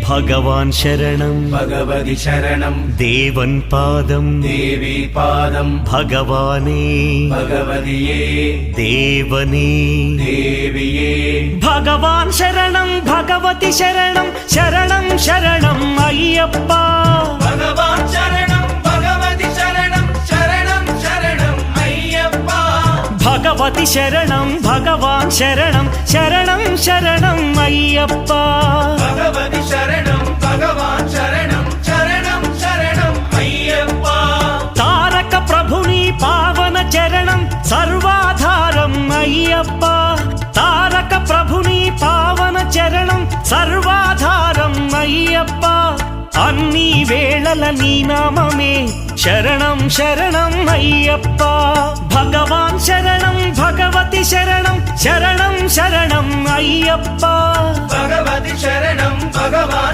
ഭഗവാൻ ശരണം ഭഗവതി ശരണം ദേവൻ പാദം ദേവി പാദം ഭഗവാനേ ഭഗവതിയേ ദേവനേ ദേവിയേ ഭഗവാൻ ശരണം ഭഗവതി ശരണം ശരണം ശരണം അയ്യപ്പ ഭഗവാൻ ശരണം ഭഗവതി ശരണം ശരണം ശരണം അയ്യപ്പ ഭഗവതി ശരണം ഭഗവാൻ ശരണം ശരണം ശരണം അയ്യപ്പ ഭഗവതി ശരണം ഭഗവാൻ ശരണം ശരണം ശരണം അയ്യപ്പ താരക ప్రభుని పావన చరణం సర్వాధారం అయ్యప్ప తారక ప్రభుని పావన చరణం సర్వాధారం అయ్యప్ప అన్ని వేళల నీ నామమే శరణం శరణం అయ్యప్ప భగవాన్ శరణం భగవతి శరణం శరణం శరణం అయ్యప్ప భగవతి శరణం భగవాన్